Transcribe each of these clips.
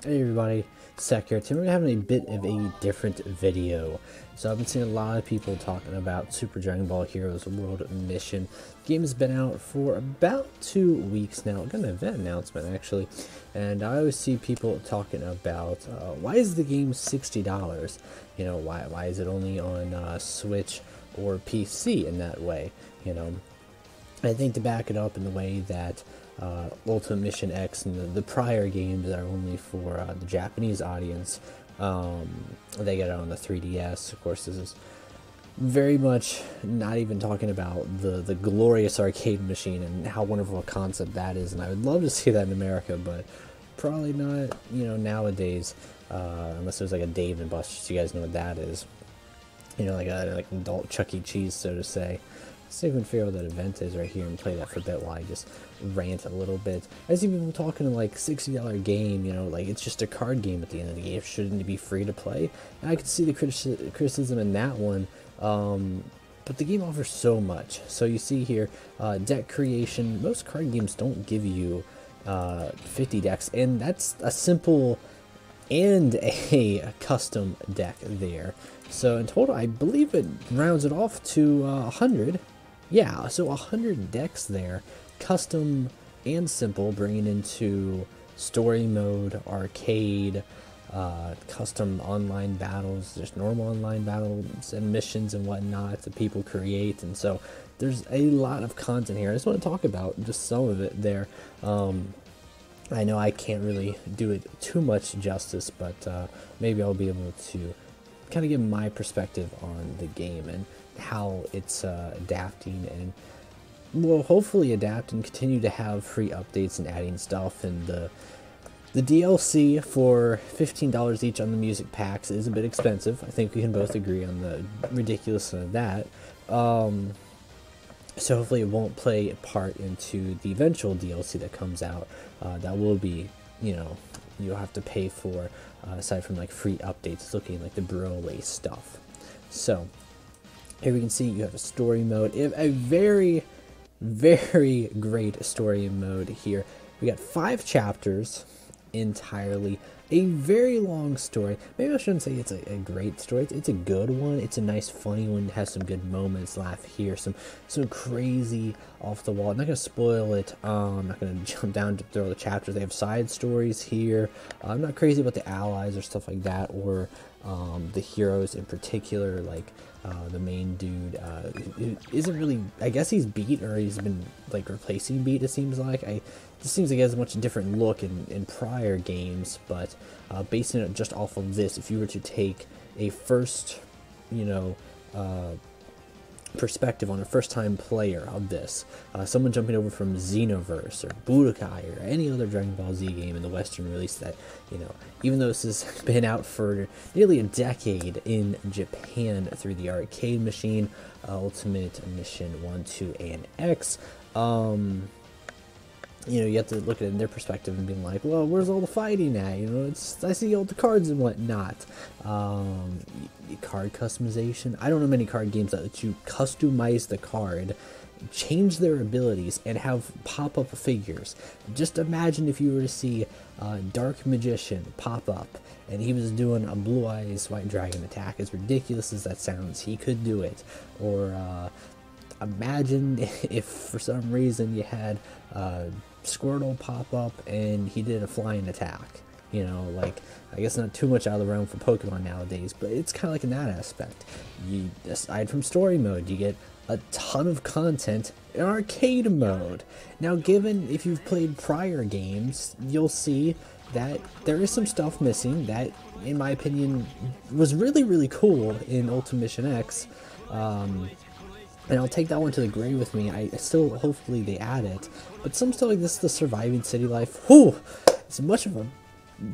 Hey everybody, Sec here. Today we're having a bit of a different video. So I've been seeing a lot of people talking about Super Dragon Ball Heroes World Mission. The game has been out for about 2 weeks now. I got an event announcement actually, and I always see people talking about why is the game $60? You know, why is it only on Switch or PC in that way? You know, I think to back it up in the way that Ultimate Mission X and the prior games that are only for the Japanese audience, they get it on the 3DS. Of course, this is very much not even talking about the glorious arcade machine and how wonderful a concept that is, and I would love to see that in America, but probably not, you know, nowadays, unless there's like a Dave and Buster's. You guys know what that is, you know, like an adult Chuck E. Cheese, so to say. See if we can figure out what that event is right here and play that for a bit while I just rant a little bit. I see people talking like $60 game, you know, like it's just a card game at the end of the game. Shouldn't it be free to play? And I can see the criticism in that one, but the game offers so much. So you see here, deck creation. Most card games don't give you 50 decks, and that's a simple and a custom deck there. So in total, I believe it rounds it off to 100. Yeah, so 100 decks there, custom and simple, bringing into story mode, arcade, custom online battles, just normal online battles and missions and whatnot that people create. And so there's a lot of content here. I just want to talk about just some of it there. I know I can't really do it too much justice, but maybe I'll be able to kind of give my perspective on the game and how it's adapting, and will hopefully adapt and continue to have free updates and adding stuff. And the DLC for $15 each on the music packs is a bit expensive. I think we can both agree on the ridiculousness of that. So hopefully it won't play a part into the eventual DLC that comes out. That will be, you know, you'll have to pay for, aside from like free updates, looking like the Broly stuff. So here we can see you have a story mode, a very, very great story mode here. We got 5 chapters entirely, a very long story. Maybe I shouldn't say it's a great story. It's a good one. It's a nice, funny one. It has some good moments, laugh here, some crazy off the wall. I'm not gonna spoil it. I'm not gonna jump down to throw the chapters. They have side stories here. I'm not crazy about the allies or stuff like that, or the heroes in particular, like the main dude isn't really, I guess he's beat, or he's been like replacing beat, it seems like. It seems like he has a much different look in prior games, but basing it just off of this, if you were to take a first, you know, perspective on a first-time player of this, someone jumping over from Xenoverse or Budokai or any other Dragon Ball Z game in the Western release, that, you know, even though this has been out for nearly a decade in Japan through the arcade machine, Ultimate Mission 1, 2, and X, you know, you have to look at it in their perspective and being like, well, where's all the fighting at? You know, I see all the cards and whatnot. Card customization. I don't know many card games that let you customize the card, change their abilities, and have pop-up figures. Just imagine if you were to see Dark Magician pop up, and he was doing a Blue Eyes White Dragon attack. As ridiculous as that sounds, he could do it. Or imagine if for some reason you had Squirtle pop up and he did a flying attack. You know, like, I guess not too much out of the realm for Pokemon nowadays, but it's kind of like in that aspect. You, aside from story mode, you get a ton of content in arcade mode. Now, given if you've played prior games, you'll see that there is some stuff missing that, in my opinion, was really, really cool in Ultimate Mission X. And I'll take that one to the grave with me. I still, hopefully they add it. But some stuff like this, the surviving city life, whew, as much of a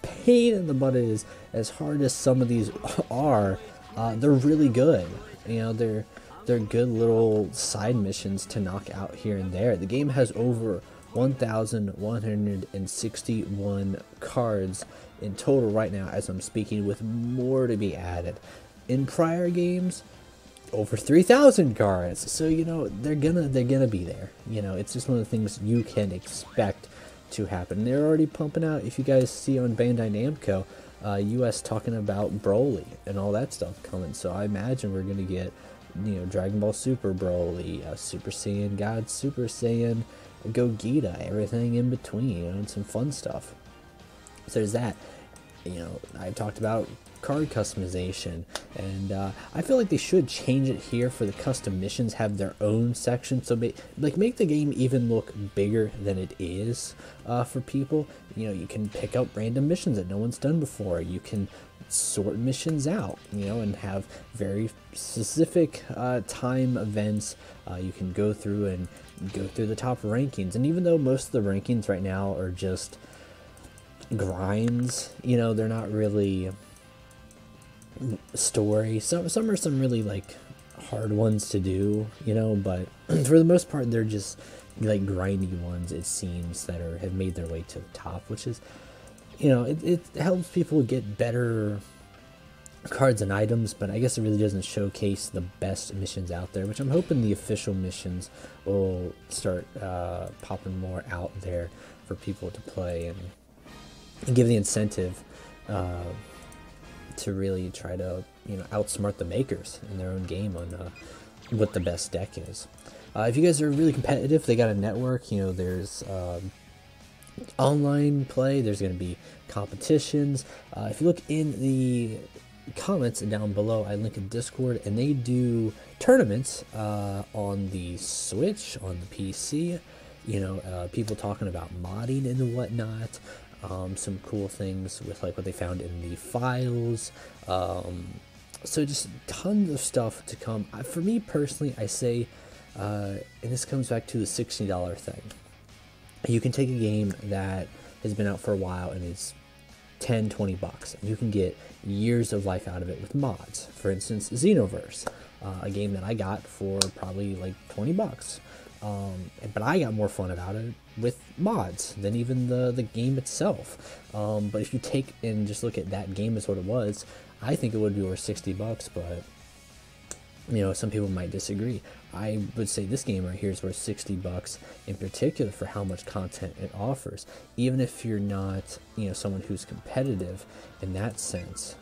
pain in the butt it is, as hard as some of these are, they're really good. You know, they're good little side missions to knock out here and there. The game has over 1,161 cards in total right now as I'm speaking, with more to be added. In prior games, over 3,000 cards. So, you know, they're gonna be there. You know, it's just one of the things you can expect to happen. They're already pumping out, if you guys see on Bandai Namco, US talking about Broly and all that stuff coming. So I imagine we're going to get, you know, Dragon Ball Super Broly, Super Saiyan God, Super Saiyan Gogeta, everything in between, you know, and some fun stuff. So there's that. You know, I talked about card customization, and I feel like they should change it here for the custom missions, have their own section, so make the game even look bigger than it is for people. You know, you can pick up random missions that no one's done before. You can sort missions out, you know, and have very specific time events. You can go through the top rankings, and even though most of the rankings right now are just grinds, you know, they're not really story. Some are some really like hard ones to do, you know, but for the most part they're just like grindy ones, it seems, that have made their way to the top, which is, you know, it helps people get better cards and items, but I guess it really doesn't showcase the best missions out there, which I'm hoping the official missions will start popping more out there for people to play, and give the incentive to really try to, you know, outsmart the makers in their own game on what the best deck is. If you guys are really competitive, they got a network, you know, there's online play, there's going to be competitions. If you look in the comments down below, I link a Discord, and they do tournaments on the Switch, on the PC, you know, people talking about modding and whatnot. Some cool things with like what they found in the files. So just tons of stuff to come. For me personally, I say, and this comes back to the $60 thing. You can take a game that has been out for a while and it's 10-20 bucks, and you can get years of life out of it with mods. For instance, Xenoverse, a game that I got for probably like 20 bucks. But I got more fun about it with mods than even the game itself. But if you take and just look at that game as what it was, I think it would be worth 60 bucks, but you know, some people might disagree. I would say this game right here is worth 60 bucks in particular for how much content it offers. Even if you're not, you know, someone who's competitive in that sense,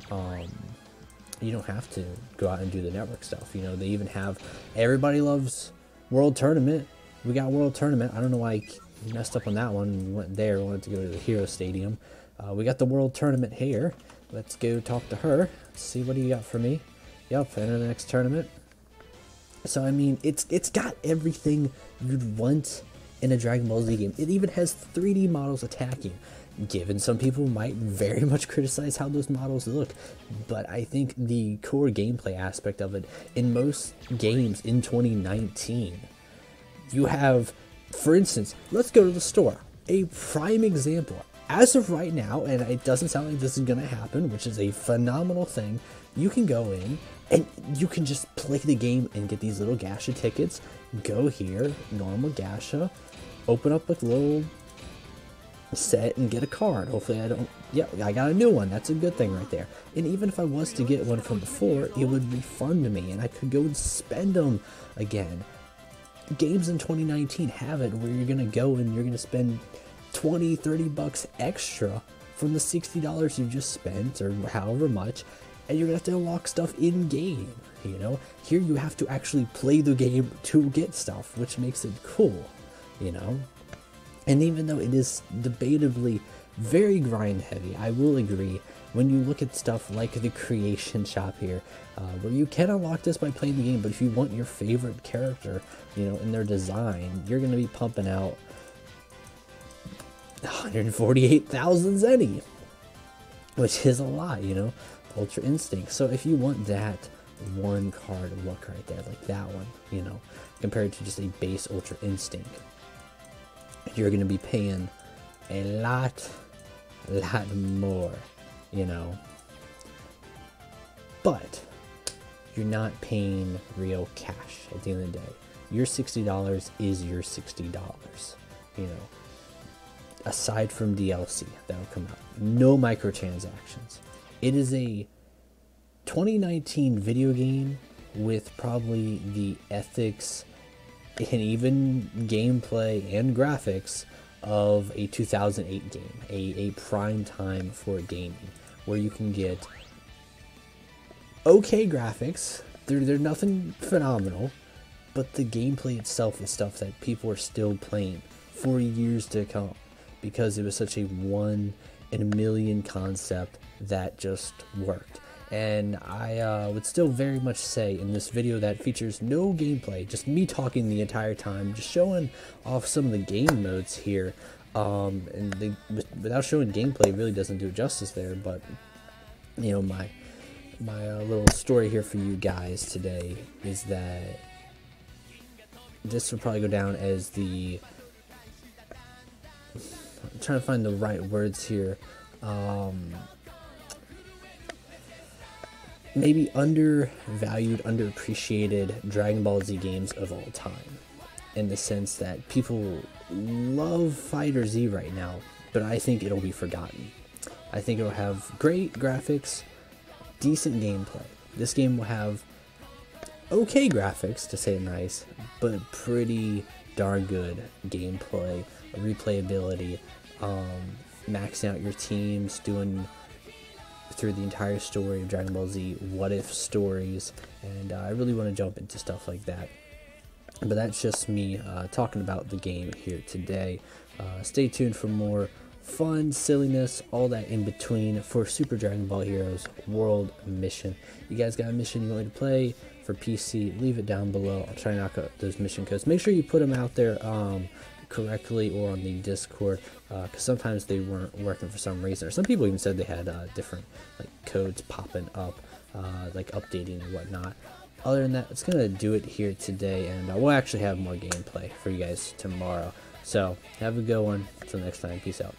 you don't have to go out and do the network stuff. You know, they even have, everybody loves World Tournament. We got World Tournament. I don't know why I messed up on that one. We went there, wanted to go to the Hero Stadium. We got the World Tournament here. Let's go talk to her. See, what do you got for me? Yep, enter the next tournament. So I mean, it's got everything you'd want in a Dragon Ball Z game. It even has 3D models attacking. Given some people might very much criticize how those models look, but I think the core gameplay aspect of it, in most games in 2019, you have, for instance, let's go to the store. A prime example, as of right now, and it doesn't sound like this is going to happen, which is a phenomenal thing, you can go in and you can just play the game and get these little gacha tickets. Go here, normal gacha, open up a little set and get a card. Hopefully I don't, yeah, I got a new one. That's a good thing right there. And even if I was to get one from before, it would refund me and I could go and spend them again. Games in 2019 have it where you're gonna go and you're gonna spend 20-30 bucks extra from the $60 you just spent, or however much, and you're gonna have to unlock stuff in game. You know, here you have to actually play the game to get stuff, which makes it cool, you know. And even though it is debatably very grind heavy, I will agree, when you look at stuff like the creation shop here, where you can unlock this by playing the game, but if you want your favorite character, you know, in their design, you're going to be pumping out 148,000 zenny, which is a lot, you know, Ultra Instinct. So if you want that one card look right there, like that one, you know, compared to just a base Ultra Instinct, you're going to be paying a lot more, you know, but you're not paying real cash at the end of the day. Your $60 is your $60, you know, aside from DLC that'll come out. No microtransactions. It is a 2019 video game with probably the ethics and even gameplay and graphics of a 2008 game, a prime time for gaming, where you can get okay graphics. They're nothing phenomenal, but the gameplay itself is stuff that people are still playing for years to come, because it was such a 1 in a million concept that just worked. And I would still very much say in this video that features no gameplay, just me talking the entire time, just showing off some of the game modes here, without showing gameplay really doesn't do it justice there. But you know, my little story here for you guys today is that this will probably go down as the, I'm trying to find the right words here, maybe undervalued, underappreciated Dragon Ball Z games of all time, in the sense that people love Fighter Z right now, but I think it'll be forgotten. I think it'll have great graphics, decent gameplay. This game will have okay graphics, to say it nice, but pretty darn good gameplay, replayability, maxing out your teams, doing through the entire story of Dragon Ball Z, what if stories, and I really want to jump into stuff like that. But that's just me talking about the game here today. Stay tuned for more fun, silliness, all that in between for Super Dragon Ball Heroes World Mission. You guys got a mission you want me to play for PC, leave it down below. I'll try to knock out those mission codes. Make sure you put them out there correctly or on the Discord, because sometimes they weren't working for some reason, or some people even said they had different like codes popping up, like updating and whatnot. Other than that, it's gonna do it here today, and we'll actually have more gameplay for you guys tomorrow. So have a good one. Until next time, peace out.